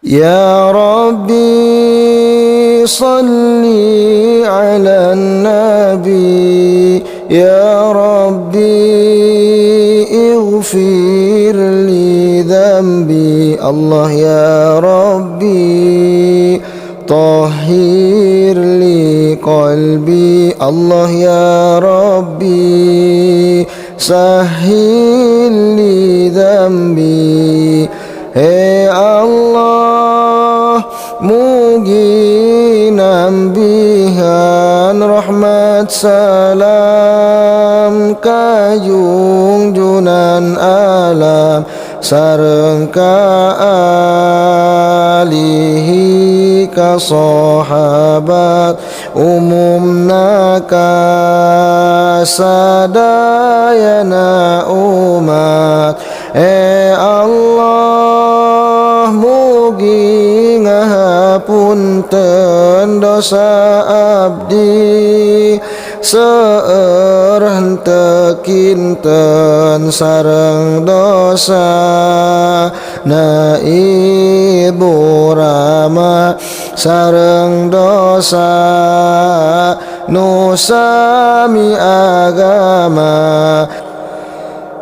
يا ربي صل على النبي يا ربي اغفر لي ذنبي الله يا ربي طهر لي قلبي الله يا ربي سهل لي ذنبي Hei Allah, mugi nambihan rahmat salam ka junjunan alam sareng ka alihi ka sahabat umumna ka sadayana umat. Allah mugi ngahapunten dosa abdi seueur teu kinten sareng dosa na ibu rama sareng dosa nu sami agama.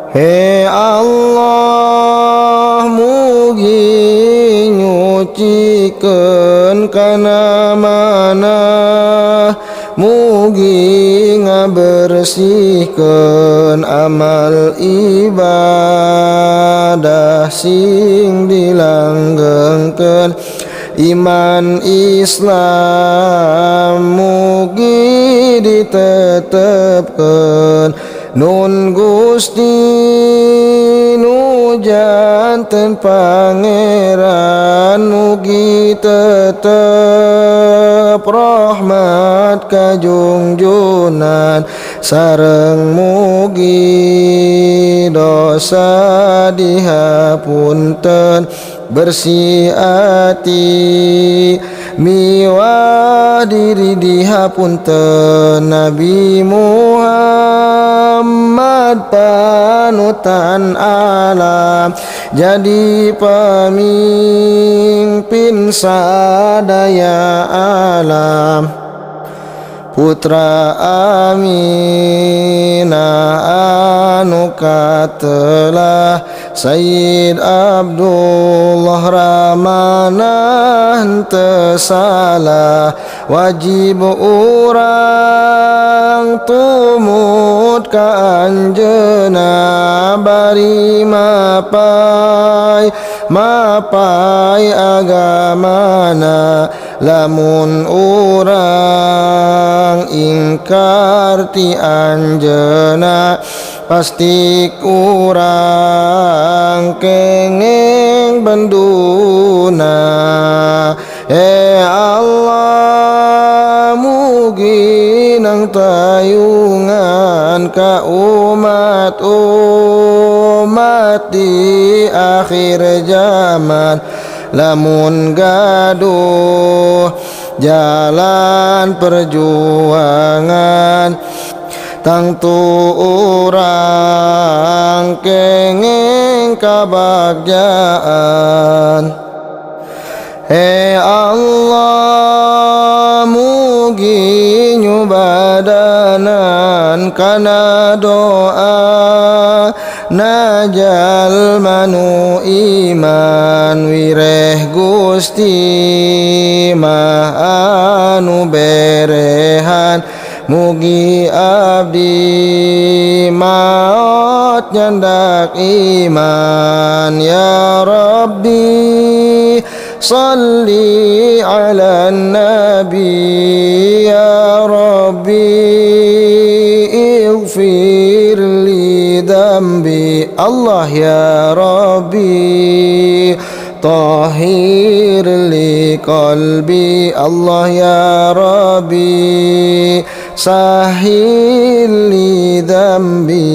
Hei Allah mugi nyucikeun kana mana mugi ngabersihkeun amal ibadah sing dilanggengkeun iman Islam mugi ditetepkeun Nun Gusti nujanten pangeran mugi tetep rahmat kajungjunan sareng mugi dosa dihapunten bersih ati miwah diri dihapunten Nabi Muhammad panutan alam jadi pemimpin sadaya alam putra Aminah anu katelah Sayyid Abdullah Ramanah henteu salah wajib urang tumut ka anjeunna bari mapai agamana lamun urang ingkar ti anjeunna pasti urang kenging benduna. Allah mugi nang tayungan ka umat di akhir zaman lamun gaduh jalan perjuangan tangtu urang kenging kabagjaan. Hei Allah mugi nyubadanan kana doa najal manu iman wireh Gusti mah anu berehan mugi abdi maot nyandak iman ya Rabbi salli ala nabi ya Rabbi ighfir li dambi Allah ya Rabbi tahhir li qalbi Allah ya Rabbi sahil li dambi.